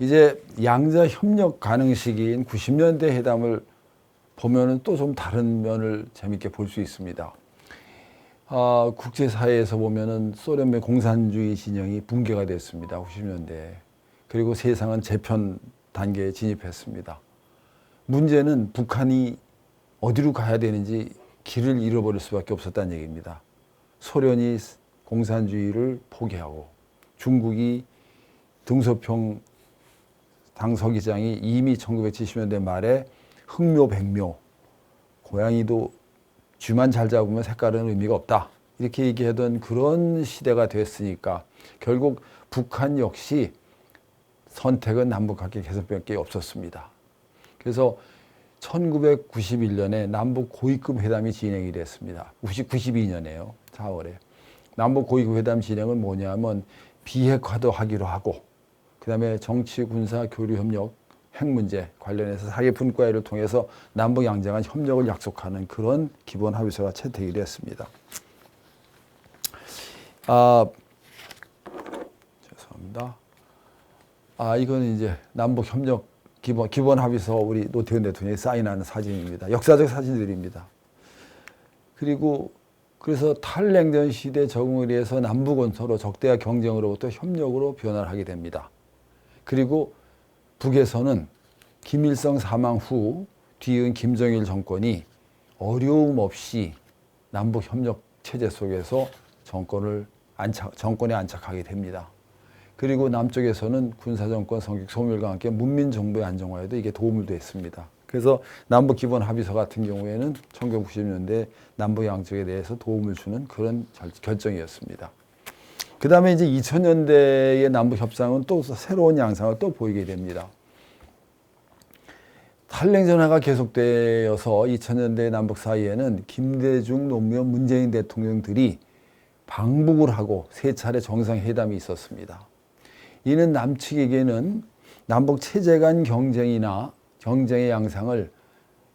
이제 양자 협력 가능 시기인 90년대 회담을 보면은 또 좀 다른 면을 재밌게 볼 수 있습니다. 국제사회에서 보면은 소련의 공산주의 진영이 붕괴가 됐습니다. 90년대에. 그리고 세상은 재편 단계에 진입했습니다. 문제는 북한이 어디로 가야 되는지 길을 잃어버릴 수밖에 없었다는 얘기입니다. 소련이 공산주의를 포기하고 중국이 등소평 당서기장이 이미 1970년대 말에 흑묘, 백묘, 고양이도 쥐만 잘 잡으면 색깔은 의미가 없다. 이렇게 얘기하던 그런 시대가 됐으니까 결국 북한 역시 선택은 남북관계 개선밖에 없었습니다. 그래서 1991년에 남북 고위급 회담이 진행이 됐습니다. 92년에요. 4월에. 남북 고위급 회담 진행은 뭐냐면 비핵화도 하기로 하고 그다음에 정치, 군사, 교류 협력, 핵 문제 관련해서 사개 분과회를 통해서 남북 양자간 협력을 약속하는 그런 기본 합의서가 채택이 됐습니다. 죄송합니다. 이건 이제 남북 협력 기본 합의서 우리 노태우 대통령이 사인하는 사진입니다. 역사적 사진들입니다. 그리고 그래서 탈냉전 시대 적응을 위해서 남북은 서로 적대와 경쟁으로부터 협력으로 변화를 하게 됩니다. 그리고 북에서는 김일성 사망 후 뒤이은 김정일 정권이 어려움 없이 남북 협력 체제 속에서 정권에 안착하게 됩니다. 그리고 남쪽에서는 군사정권 성격 소멸과 함께 문민정부의 안정화에도 이게 도움을 됐습니다. 그래서 남북 기본 합의서 같은 경우에는 1990년대 남북 양쪽에 대해서 도움을 주는 그런 결정이었습니다. 그 다음에 이제 2000년대의 남북 협상은 또 새로운 양상을 또 보이게 됩니다. 탈냉전화가 계속되어서 2000년대 남북 사이에는 김대중, 노무현, 문재인 대통령들이 방북을 하고 세 차례 정상회담이 있었습니다. 이는 남측에게는 남북 체제 간 경쟁이나 경쟁의 양상을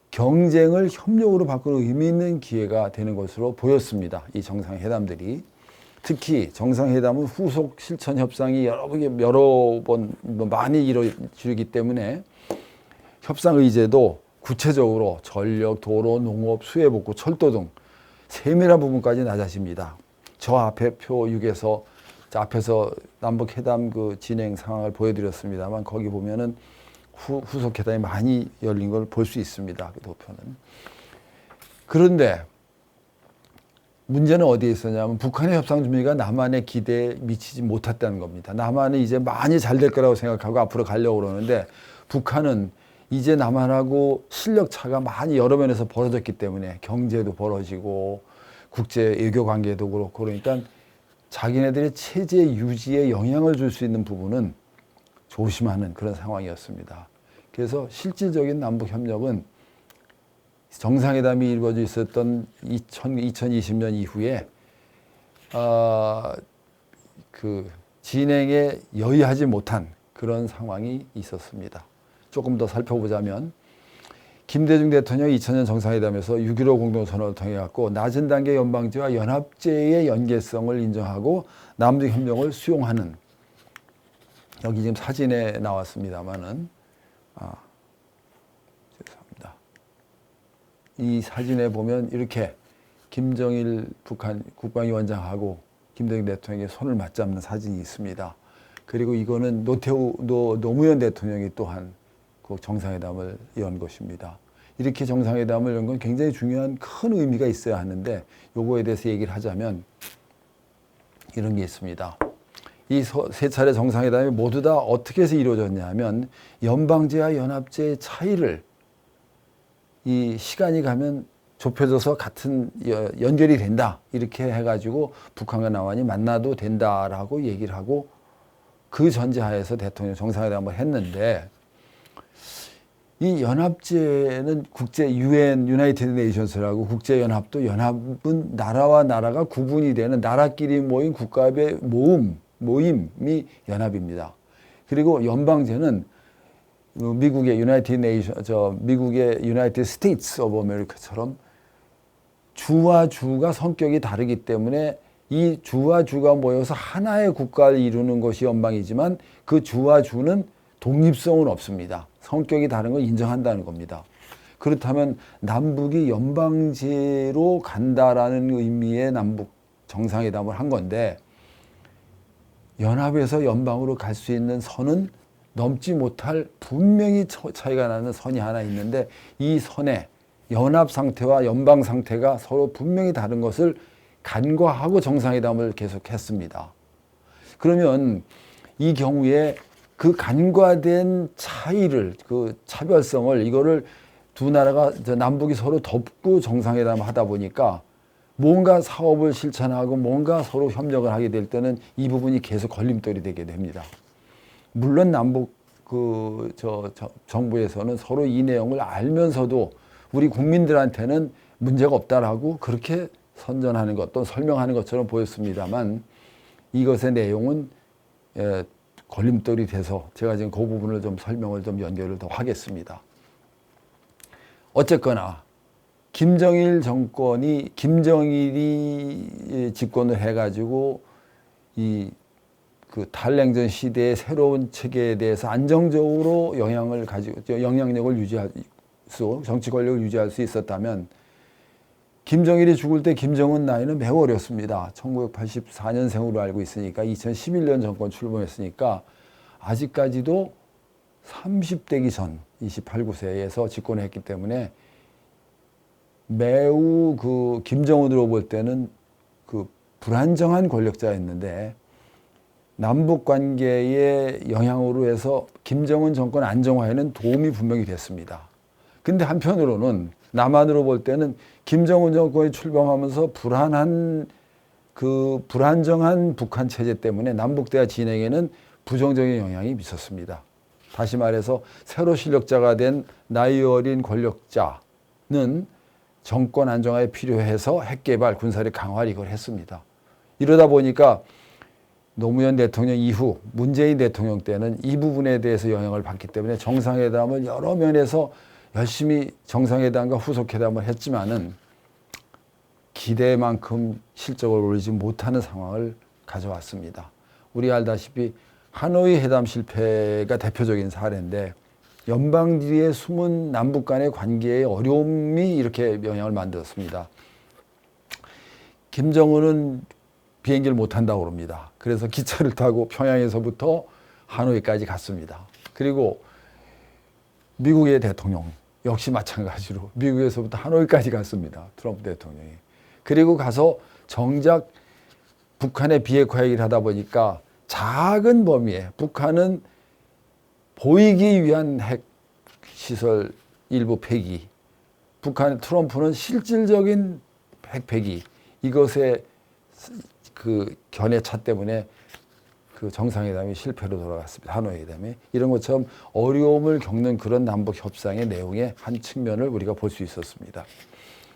경쟁을 협력으로 바꾸는 의미 있는 기회가 되는 것으로 보였습니다. 이 정상회담들이. 특히 정상회담은 후속 실천 협상이 여러 번 많이 이루어지기 때문에 협상 의제도 구체적으로 전력, 도로, 농업, 수해복구, 철도 등 세밀한 부분까지 낮아집니다. 저 앞에 표 6에서 앞에서 남북 회담 그 진행 상황을 보여드렸습니다만 거기 보면은 후속 회담이 많이 열린 걸 볼 수 있습니다. 그 도표는. 그런데 문제는 어디에 있었냐면 북한의 협상 준비가 남한의 기대에 미치지 못했다는 겁니다. 남한은 이제 많이 잘 될 거라고 생각하고 앞으로 가려고 그러는데 북한은 이제 남한하고 실력 차가 많이 여러 면에서 벌어졌기 때문에 경제도 벌어지고 국제 외교 관계도 그렇고 그러니까 자기네들의 체제 유지에 영향을 줄 수 있는 부분은 조심하는 그런 상황이었습니다. 그래서 실질적인 남북 협력은 정상회담이 이루어져 있었던 2020년 이후에 그 진행에 여의하지 못한 그런 상황이 있었습니다. 조금 더 살펴보자면 김대중 대통령이 2000년 정상회담에서 6.15 공동선언을 통해 갖고 낮은 단계 연방제와 연합제의 연계성을 인정하고 남북 협력을 수용하는 여기 지금 사진에 나왔습니다만은 죄송합니다. 이 사진에 보면 이렇게 김정일 북한 국방위원장하고 김대중 대통령이 손을 맞잡는 사진이 있습니다. 그리고 이거는 노무현 대통령이 또한 그 정상회담을 연 것입니다. 이렇게 정상회담을 연 건 굉장히 중요한 큰 의미가 있어야 하는데 요거에 대해서 얘기를 하자면 이런 게 있습니다. 이 세 차례 정상회담이 모두 다 어떻게 해서 이루어졌냐 하면 연방제와 연합제의 차이를 이 시간이 가면 좁혀져서 같은 연결이 된다. 이렇게 해가지고 북한과 남한이 만나도 된다라고 얘기를 하고 그 전제하에서 대통령 정상회담을 했는데 이 연합제는 국제 UN, 유나이티드 네이션스라고 국제연합도 연합은 나라와 나라가 구분이 되는 나라끼리 모인 국가의 모임이 연합입니다. 그리고 연방제는 미국의 미국의 유나이티드 스테이츠 오브 아메리카처럼 주와 주가 성격이 다르기 때문에 이 주와 주가 모여서 하나의 국가를 이루는 것이 연방이지만 그 주와 주는 독립성은 없습니다. 성격이 다른 걸 인정한다는 겁니다. 그렇다면 남북이 연방제로 간다라는 의미의 남북 정상회담을 한 건데 연합에서 연방으로 갈 수 있는 선은 넘지 못할 분명히 차이가 나는 선이 하나 있는데 이 선에 연합 상태와 연방 상태가 서로 분명히 다른 것을 간과하고 정상회담을 계속했습니다. 그러면 이 경우에 그 간과된 차이를, 그 차별성을, 이거를 두 나라가 남북이 서로 덮고 정상회담을 하다 보니까 뭔가 사업을 실천하고 뭔가 서로 협력을 하게 될 때는 이 부분이 계속 걸림돌이 되게 됩니다. 물론 남북 정부에서는 서로 이 내용을 알면서도 우리 국민들한테는 문제가 없다라고 그렇게 선전하는 것 또는 설명하는 것처럼 보였습니다만 이것의 내용은 걸림돌이 돼서 제가 지금 그 부분을 좀 설명을 좀 연결을 더 하겠습니다. 어쨌거나 김정일 정권이 김정일이 집권을 해가지고 그 탈냉전 시대의 새로운 체계에 대해서 안정적으로 영향력을 유지할 정치 권력을 유지할 수 있었다면 김정일이 죽을 때 김정은 나이는 매우 어렸습니다. 1984년생으로 알고 있으니까 2011년 정권 출범했으니까 아직까지도 30대기 전 28, 9세에서 집권을 했기 때문에 매우 그 김정은으로 볼 때는 그 불안정한 권력자였는데 남북 관계의 영향으로 해서 김정은 정권 안정화에는 도움이 분명히 됐습니다. 근데 한편으로는 남한으로 볼 때는 김정은 정권이 출범하면서 불안정한 북한 체제 때문에 남북 대화 진행에는 부정적인 영향이 미쳤습니다. 다시 말해서 새로 실력자가 된 나이 어린 권력자는 정권 안정화에 필요해서 핵개발, 군사력 강화를 이걸 했습니다. 이러다 보니까 노무현 대통령 이후 문재인 대통령 때는 이 부분에 대해서 영향을 받기 때문에 정상회담을 여러 면에서 열심히 정상회담과 후속회담을 했지만은 기대만큼 실적을 올리지 못하는 상황을 가져왔습니다. 우리 알다시피 하노이 회담 실패가 대표적인 사례인데 연방지의 숨은 남북 간의 관계의 어려움이 이렇게 영향을 만들었습니다. 김정은은 비행기를 못 탄다고 그럽니다. 그래서 기차를 타고 평양에서부터 하노이까지 갔습니다. 그리고 미국의 대통령 역시 마찬가지로 미국에서부터 하노이까지 갔습니다. 트럼프 대통령이. 그리고 가서 정작 북한의 비핵화 얘기를 하다 보니까 작은 범위에 북한은 보이기 위한 핵시설 일부 폐기, 트럼프는 실질적인 핵 폐기, 이것에 그 견해차 때문에 그 정상회담이 실패로 돌아갔습니다. 하노이 회담이. 이런 것처럼 어려움을 겪는 그런 남북 협상의 내용의 한 측면을 우리가 볼 수 있었습니다.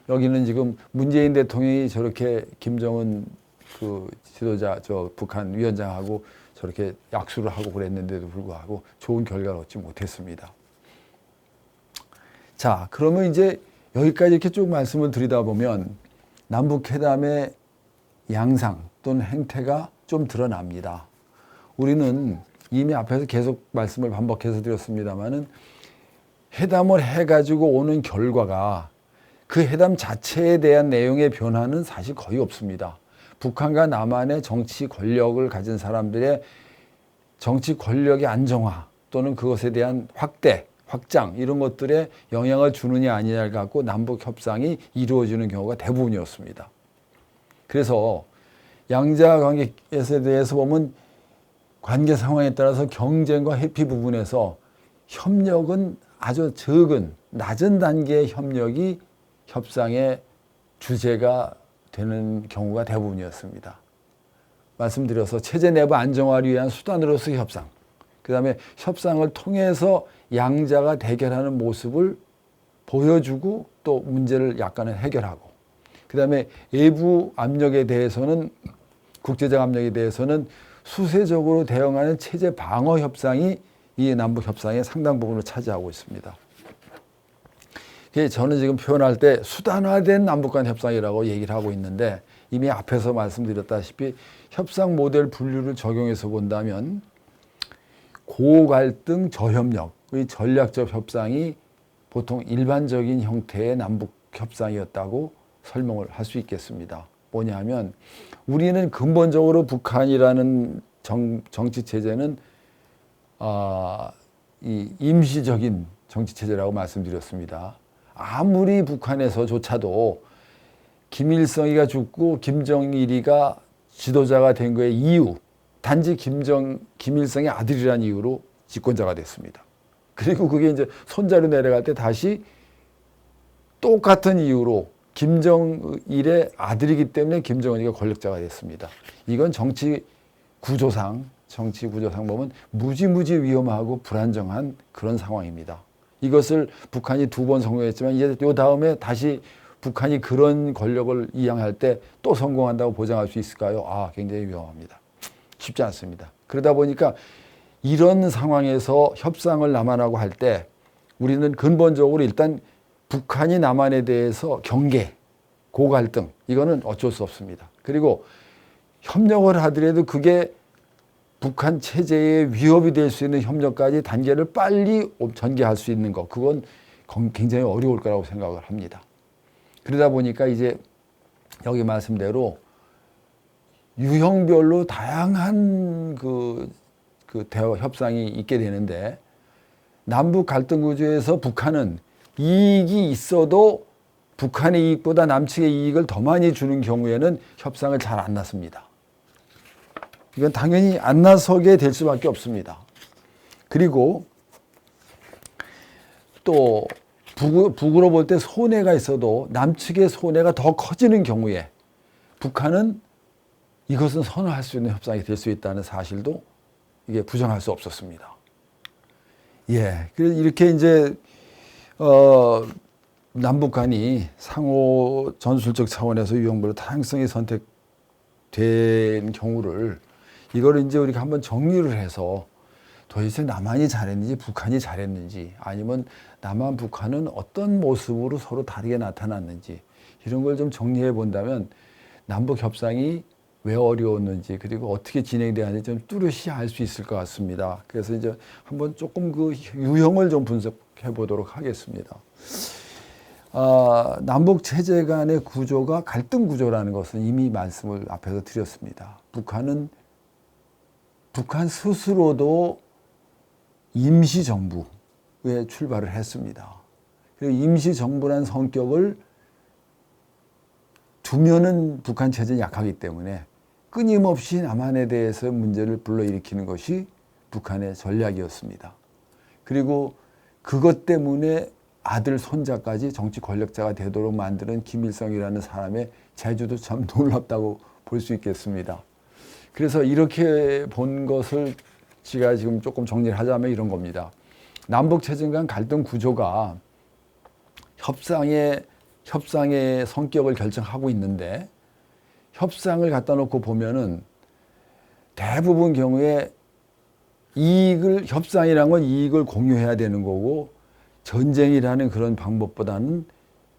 여기는 지금 문재인 대통령이 저렇게 김정은 그 지도자 북한 위원장하고 저렇게 약수를 하고 그랬는데도 불구하고 좋은 결과를 얻지 못했습니다. 자, 그러면 이제 여기까지 이렇게 쭉 말씀을 드리다 보면 남북회담의 양상 또는 행태가 좀 드러납니다. 우리는 이미 앞에서 계속 말씀을 반복해서 드렸습니다마는 회담을 해가지고 오는 결과가 그 회담 자체에 대한 내용의 변화는 사실 거의 없습니다. 북한과 남한의 정치 권력을 가진 사람들의 정치 권력의 안정화 또는 그것에 대한 확장 이런 것들에 영향을 주느냐 아니냐를 갖고 남북 협상이 이루어지는 경우가 대부분이었습니다. 그래서 양자 관계에 대해서 보면 관계 상황에 따라서 경쟁과 회피 부분에서 협력은 아주 낮은 단계의 협력이 협상의 주제가 되는 경우가 대부분이었습니다. 말씀드려서 체제 내부 안정화를 위한 수단으로서의 협상, 그 다음에 협상을 통해서 양자가 대결하는 모습을 보여주고 또 문제를 약간은 해결하고, 그 다음에 외부 압력에 대해서는 국제적 압력에 대해서는 수세적으로 대응하는 체제 방어 협상이 이 남북 협상의 상당 부분을 차지하고 있습니다. 저는 지금 표현할 때 수단화된 남북 간 협상이라고 얘기를 하고 있는데 이미 앞에서 말씀드렸다시피 협상 모델 분류를 적용해서 본다면 고갈등 저협력, 의 전략적 협상이 보통 일반적인 형태의 남북 협상이었다고 설명을 할 수 있겠습니다. 뭐냐면 우리는 근본적으로 북한이라는 정치 체제는 이 임시적인 정치 체제라고 말씀드렸습니다. 아무리 북한에서조차도 김일성이가 죽고 김정일이가 지도자가 된 거의 이유, 단지 김일성의 아들이라는 이유로 집권자가 됐습니다. 그리고 그게 이제 손자로 내려갈 때 다시 똑같은 이유로 김정일의 아들이기 때문에 김정은이가 권력자가 됐습니다. 이건 정치 구조상 보면 무지무지 위험하고 불안정한 그런 상황입니다. 이것을 북한이 2번 성공했지만 이제 요 다음에 다시 북한이 그런 권력을 이양할 때 또 성공한다고 보장할 수 있을까요? 굉장히 위험합니다. 쉽지 않습니다. 그러다 보니까 이런 상황에서 협상을 남한하고 할 때 우리는 근본적으로 일단 북한이 남한에 대해서 경계, 고갈등, 이거는 어쩔 수 없습니다. 그리고 협력을 하더라도 그게 북한 체제에 위협이 될 수 있는 협력까지 단계를 빨리 전개할 수 있는 것, 그건 굉장히 어려울 거라고 생각을 합니다. 그러다 보니까 이제 여기 말씀대로 유형별로 다양한 그 대화 협상이 있게 되는데, 남북 갈등 구조에서 북한은 이익이 있어도 북한의 이익보다 남측의 이익을 더 많이 주는 경우에는 협상을 잘 안 나섭니다. 이건 당연히 안 나서게 될 수밖에 없습니다. 그리고 또 북으로 볼 때 손해가 있어도 남측의 손해가 더 커지는 경우에 북한은 이것은 선호할 수 있는 협상이 될 수 있다는 사실도 이게 부정할 수 없었습니다. 그래서 이렇게 이제 남북 간이 상호 전술적 차원에서 유형별로 다양성이 선택된 경우를 이거를 이제 우리가 한번 정리를 해서 도대체 남한이 잘했는지 북한이 잘했는지, 아니면 남한 북한은 어떤 모습으로 서로 다르게 나타났는지, 이런 걸 좀 정리해 본다면 남북 협상이 왜 어려웠는지, 그리고 어떻게 진행돼야 하는지 좀 뚜렷이 알 수 있을 것 같습니다. 그래서 이제 한번 조금 그 유형을 좀 분석해 보도록 하겠습니다. 남북 체제 간의 구조가 갈등 구조라는 것은 이미 말씀을 앞에서 드렸습니다. 북한 스스로도 임시정부에 출발을 했습니다. 그리고 임시정부란 성격을 두면은 북한 체제는 약하기 때문에 끊임없이 남한에 대해서 문제를 불러일으키는 것이 북한의 전략이었습니다. 그리고 그것 때문에 아들, 손자까지 정치 권력자가 되도록 만드는 김일성이라는 사람의 재주도 참 놀랍다고 볼 수 있겠습니다. 그래서 이렇게 본 것을 제가 지금 조금 정리를 하자면 이런 겁니다. 남북 체제 간 갈등 구조가 협상의 성격을 결정하고 있는데, 협상을 갖다 놓고 보면은 대부분 경우에 협상이라는 건 이익을 공유해야 되는 거고, 전쟁이라는 그런 방법보다는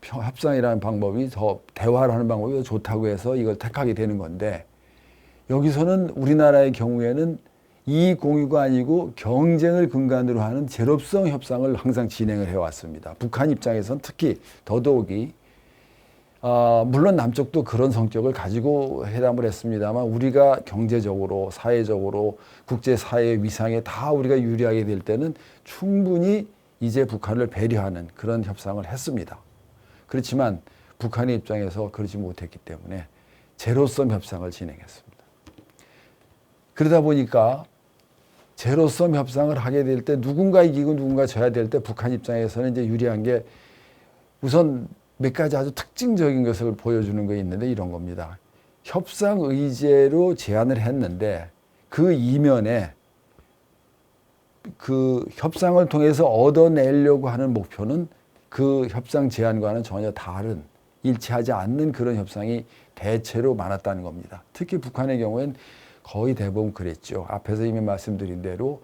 협상이라는 방법이 더, 대화를 하는 방법이 더 좋다고 해서 이걸 택하게 되는 건데, 여기서는 우리나라의 경우에는 이익 공유가 아니고 경쟁을 근간으로 하는 제로성 협상을 항상 진행을 해왔습니다. 북한 입장에서는 특히 더더욱이, 물론 남쪽도 그런 성격을 가지고 회담을 했습니다만, 우리가 경제적으로, 사회적으로, 국제사회의 위상에 다 우리가 유리하게 될 때는 충분히 이제 북한을 배려하는 그런 협상을 했습니다. 그렇지만 북한의 입장에서 그러지 못했기 때문에 제로섬 협상을 진행했습니다. 그러다 보니까 제로섬 협상을 하게 될 때 누군가 이기고 누군가 져야 될 때 북한 입장에서는 이제 유리한 게, 우선 몇 가지 아주 특징적인 것을 보여주는 게 있는데 이런 겁니다. 협상 의제로 제안을 했는데 그 이면에 그 협상을 통해서 얻어내려고 하는 목표는 그 협상 제안과는 전혀 다른, 일치하지 않는 그런 협상이 대체로 많았다는 겁니다. 특히 북한의 경우엔 거의 대부분 그랬죠. 앞에서 이미 말씀드린 대로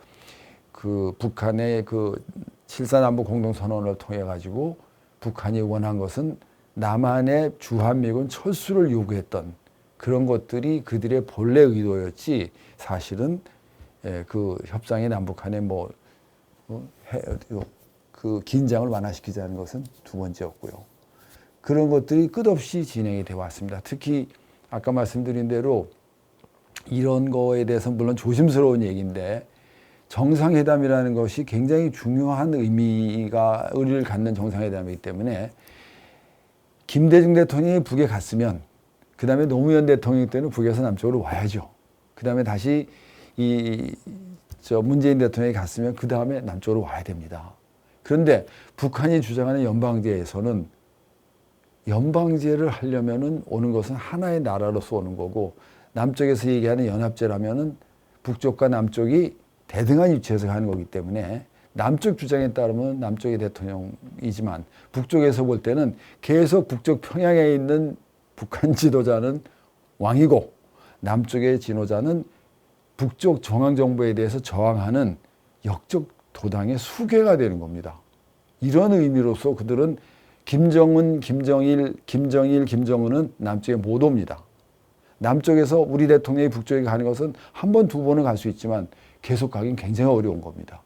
그 북한의 그 7.4남북 공동선언을 통해 가지고 북한이 원한 것은 남한의 주한미군 철수를 요구했던 그런 것들이 그들의 본래 의도였지, 사실은 그 협상의 남북한의 그 긴장을 완화시키자는 것은 두 번째였고요. 그런 것들이 끝없이 진행이 되어 왔습니다. 특히 아까 말씀드린 대로 이런 거에 대해서 물론 조심스러운 얘기인데 정상회담이라는 것이 굉장히 중요한 의미를 갖는 정상회담이기 때문에 김대중 대통령이 북에 갔으면 그 다음에 노무현 대통령 때는 북에서 남쪽으로 와야죠. 그 다음에 다시 문재인 대통령이 갔으면 그 다음에 남쪽으로 와야 됩니다. 그런데 북한이 주장하는 연방제에서는 연방제를 하려면은 오는 것은 하나의 나라로서 오는 거고 남쪽에서 얘기하는 연합제라면은 북쪽과 남쪽이 대등한 위치에서 가는 거기 때문에 남쪽 주장에 따르면 남쪽의 대통령이지만 북쪽에서 볼 때는 계속 북쪽 평양에 있는 북한 지도자는 왕이고 남쪽의 지도자는 북쪽 중앙정부에 대해서 저항하는 역적 도당의 수괴가 되는 겁니다. 이런 의미로서 그들은 김정은, 김정은은 남쪽에 못 옵니다. 남쪽에서 우리 대통령이 북쪽에 가는 것은 한 번, 두 번은 갈 수 있지만 계속 가긴 굉장히 어려운 겁니다.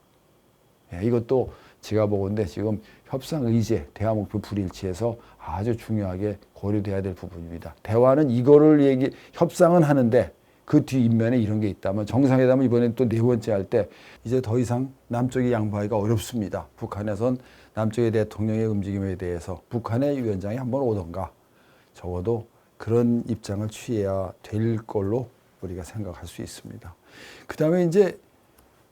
이것도 제가 보건대 지금 협상 의제, 대화 목표 불일치에서 아주 중요하게 고려돼야 될 부분입니다. 대화는 이거를 협상은 하는데 그 뒤 인면에 이런 게 있다면 정상회담은 이번에 또 네 번째 할 때 이제 더 이상 남쪽이 양보하기가 어렵습니다. 북한에선 남쪽의 대통령의 움직임에 대해서 북한의 위원장이 한번 오던가 적어도 그런 입장을 취해야 될 걸로 우리가 생각할 수 있습니다. 그 다음에 이제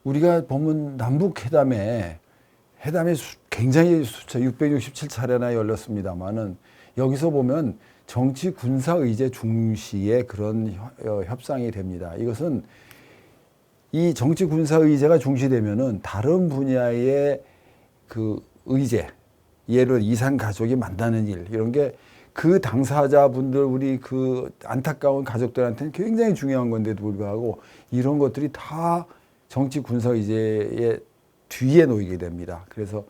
우리가 보면 남북회담이 굉장히 667차례나 열렸습니다만은 여기서 보면 정치 군사 의제 중시의 그런 협상이 됩니다. 이것은 이 정치 군사 의제가 중시되면은 다른 분야의 그 의제, 예를 이산 가족이 만나는 일 이런 게 그 당사자분들 우리 그 안타까운 가족들한테는 굉장히 중요한 건데도 불구하고 이런 것들이 다 정치 군사 의제의 뒤에 놓이게 됩니다. 그래서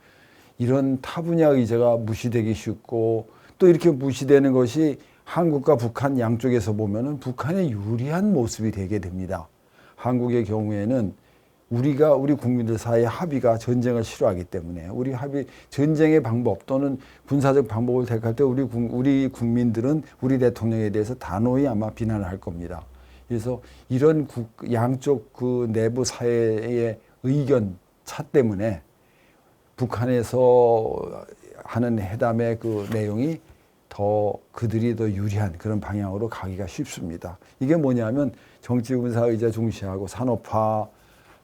이런 타 분야 의제가 무시되기 쉽고 또 이렇게 무시되는 것이 한국과 북한 양쪽에서 보면은 북한에 유리한 모습이 되게 됩니다. 한국의 경우에는 우리 국민들 사이의 합의가 전쟁을 싫어하기 때문에 전쟁의 방법 또는 군사적 방법을 택할 때 우리 국민들은 우리 대통령에 대해서 단호히 아마 비난을 할 겁니다. 그래서 이런 양쪽 그 내부 사회의 의견 차 때문에 북한에서 하는 회담의 그 내용이 그들이 더 유리한 그런 방향으로 가기가 쉽습니다. 이게 뭐냐면 정치 군사 의제 중시하고 산업화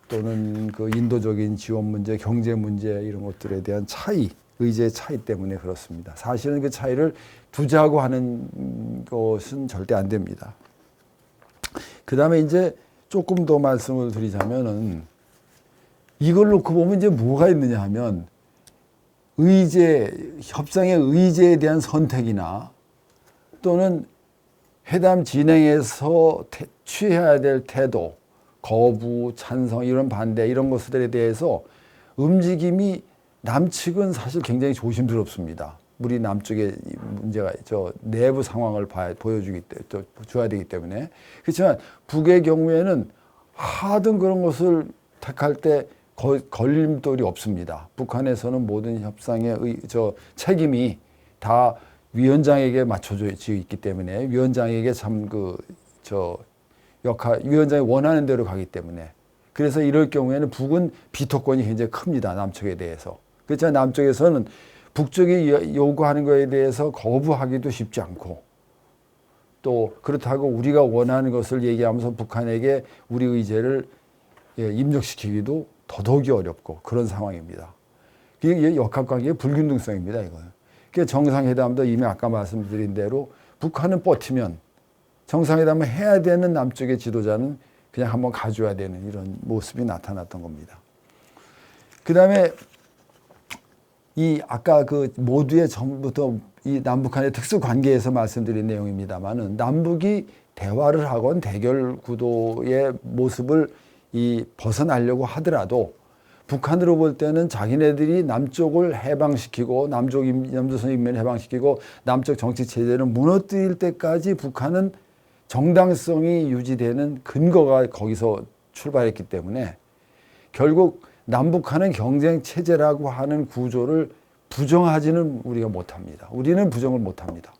또는 그 인도적인 지원 문제, 경제 문제 이런 것들에 대한 의제의 차이 때문에 그렇습니다. 사실은 그 차이를 두자고 하는 것은 절대 안 됩니다. 그 다음에 이제 조금 더 말씀을 드리자면은 이걸 놓고 보면 이제 뭐가 있느냐 하면 협상의 의제에 대한 선택이나 또는 회담 진행에서 취해야 될 태도, 거부, 찬성, 이런 반대 이런 것들에 대해서 움직임이 남측은 사실 굉장히 조심스럽습니다. 우리 남쪽의 문제가 내부 상황을 보여줘야 되기 때문에. 그렇지만 북의 경우에는 하등 그런 것을 택할 때 걸림돌이 없습니다. 북한에서는 모든 협상의 책임이 다 위원장에게 맞춰져 있기 때문에 위원장에게 위원장이 원하는 대로 가기 때문에 그래서 이럴 경우에는 북은 비토권이 굉장히 큽니다. 남쪽에 대해서. 그렇지만 남쪽에서는 북쪽이 요구하는 것에 대해서 거부하기도 쉽지 않고 또 그렇다고 우리가 원하는 것을 얘기하면서 북한에게 우리 의제를 입력시키기도 더더욱이 어렵고 그런 상황입니다. 이게 역학관계의 불균등성입니다. 이거는. 그러니까 정상회담도 이미 아까 말씀드린 대로 북한은 버티면 정상회담을 해야 되는 남쪽의 지도자는 그냥 한번 가줘야 되는 이런 모습이 나타났던 겁니다. 그 다음에 아까 모두의 전부터 이 남북한의 특수 관계에서 말씀드린 내용입니다만은 남북이 대화를 하건 대결 구도의 모습을 벗어나려고 하더라도 북한으로 볼 때는 자기네들이 남쪽을 해방시키고 남조선 인민을 해방시키고 남쪽 정치 체제를 무너뜨릴 때까지 북한은 정당성이 유지되는 근거가 거기서 출발했기 때문에 결국 남북한은 경쟁 체제라고 하는 구조를 부정하지는 우리가 못합니다. 우리는 부정을 못합니다.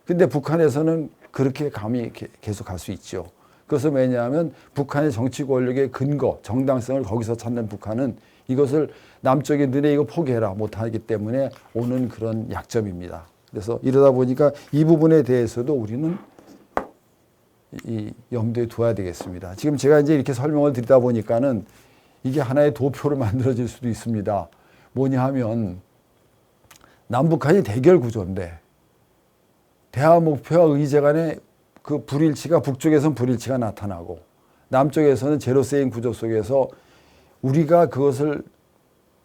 근데 북한에서는 그렇게 감히 계속 갈 수 있죠. 그것은 왜냐하면 북한의 정치 권력의 근거, 정당성을 거기서 찾는 북한은 이것을 남쪽에 너네 이거 포기해라 못하기 때문에 오는 그런 약점입니다. 그래서 이러다 보니까 이 부분에 대해서도 우리는 이 염두에 둬야 되겠습니다. 지금 제가 이제 이렇게 설명을 드리다 보니까는 이게 하나의 도표로 만들어질 수도 있습니다. 뭐냐 하면 남북한이 대결 구조인데 대화 목표와 의제 간의 그 불일치가 북쪽에서는 불일치가 나타나고 남쪽에서는 제로세임 구조 속에서 우리가 그것을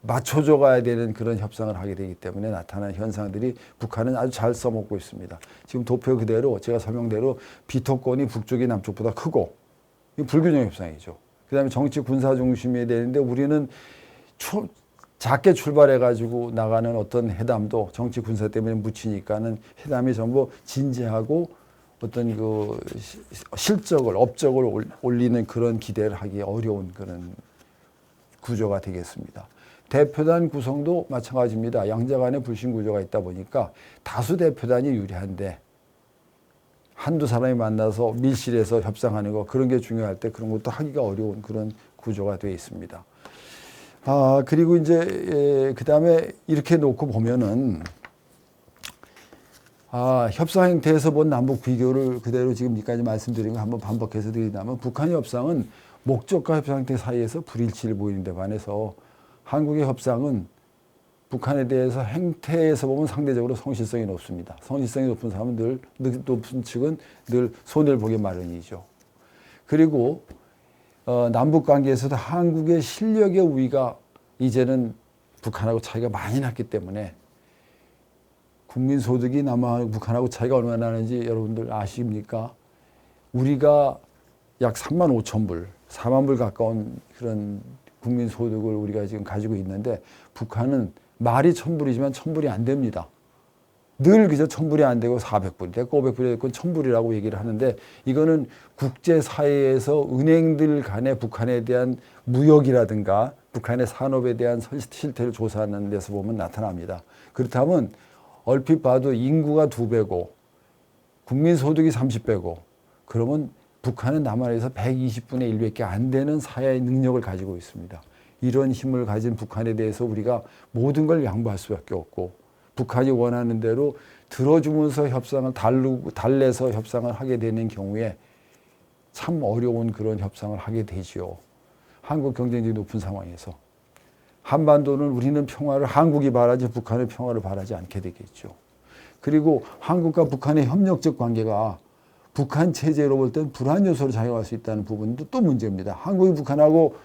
맞춰줘 가야 되는 그런 협상을 하게 되기 때문에 나타나는 현상들이 북한은 아주 잘 써먹고 있습니다. 지금 도표 그대로 제가 설명대로 비토권이 북쪽이 남쪽보다 크고 이거 불균형 협상이죠. 그다음에 정치 군사 중심이 되는데 우리는 작게 출발해가지고 나가는 어떤 회담도 정치 군사 때문에 묻히니까는 회담이 전부 진지하고 어떤 그 실적을 업적을 올리는 그런 기대를 하기 어려운 그런 구조가 되겠습니다. 대표단 구성도 마찬가지입니다. 양자 간의 불신 구조가 있다 보니까 다수 대표단이 유리한데 한두 사람이 만나서 밀실에서 협상하는 거 그런 게 중요할 때 그런 것도 하기가 어려운 그런 구조가 되어 있습니다. 그리고 이제 그다음에 이렇게 놓고 보면은 협상 행태에서 본 남북 비교를 그대로 지금까지 말씀드린 거 한번 반복해서 드리자면 북한의 협상은 목적과 협상 행태 사이에서 불일치를 보이는 데 반해서 한국의 협상은 북한에 대해서 행태에서 보면 상대적으로 성실성이 높습니다. 성실성이 높은 사람은 늘 높은 측은 늘 손해를 보기 마련이죠. 그리고 남북 관계에서도 한국의 실력의 우위가 이제는 북한하고 차이가 많이 났기 때문에 국민 소득이 남한하고 북한하고 차이가 얼마나 나는지 여러분들 아십니까? 우리가 약 3만 5천 불, 4만 불 가까운 그런 국민 소득을 우리가 지금 가지고 있는데 북한은 말이 1,000불이지만 1,000불이 안 됩니다. 늘 그저 1,000불이 안 되고 400불이 됐고 500불이 됐고 1,000불이라고 얘기를 하는데 이거는 국제사회에서 은행들 간에 북한에 대한 무역이라든가 북한의 산업에 대한 실태를 조사하는 데서 보면 나타납니다. 그렇다면 얼핏 봐도 인구가 2배고 국민 소득이 30배고 그러면 북한은 남한에서 120분의 1밖에 안 되는 사회의 능력을 가지고 있습니다. 이런 힘을 가진 북한에 대해서 우리가 모든 걸 양보할 수밖에 없고 북한이 원하는 대로 들어주면서 협상을 달래서 협상을 하게 되는 경우에 참 어려운 그런 협상을 하게 되지요. 한국 경쟁력이 높은 상황에서 한반도는 우리는 평화를 한국이 바라지 북한의 평화를 바라지 않게 되겠죠. 그리고 한국과 북한의 협력적 관계가 북한 체제로 볼 땐 불안 요소로 작용할 수 있다는 부분도 또 문제입니다. 한국이 북한하고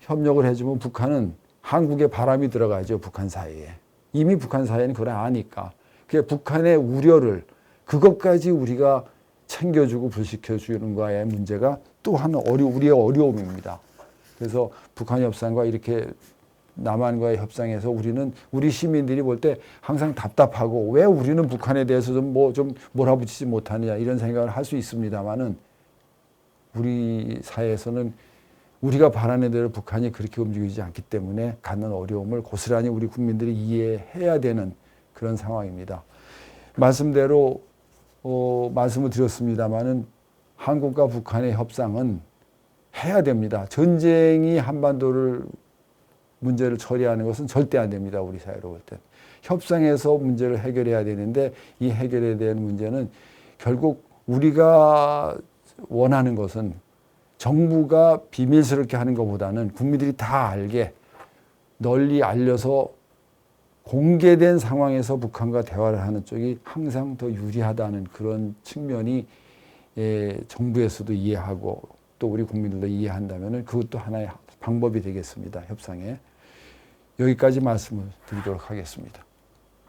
협력을 해주면 북한은 한국에 바람이 들어가죠. 북한 사이에. 이미 북한 사이에는 그걸 아니까. 그게 북한의 우려를 그것까지 우리가 챙겨주고 불시켜주는 거의 문제가 또 하나 우리의 어려움입니다. 그래서 북한 협상과 이렇게 남한과의 협상에서 우리는 우리 시민들이 볼 때 항상 답답하고 왜 우리는 북한에 대해서 좀 몰아붙이지 못하느냐 이런 생각을 할 수 있습니다만은 우리 사회에서는 우리가 바라는 대로 북한이 그렇게 움직이지 않기 때문에 갖는 어려움을 고스란히 우리 국민들이 이해해야 되는 그런 상황입니다. 말씀대로 말씀을 드렸습니다마는 한국과 북한의 협상은 해야 됩니다. 전쟁이 한반도를 문제를 처리하는 것은 절대 안 됩니다. 우리 사회로 볼 때. 협상에서 문제를 해결해야 되는데 이 해결에 대한 문제는 결국 우리가 원하는 것은 정부가 비밀스럽게 하는 것보다는 국민들이 다 알게 널리 알려서 공개된 상황에서 북한과 대화를 하는 쪽이 항상 더 유리하다는 그런 측면이 정부에서도 이해하고 또 우리 국민들도 이해한다면 그것도 하나의 방법이 되겠습니다. 협상에. 여기까지 말씀을 드리도록 하겠습니다.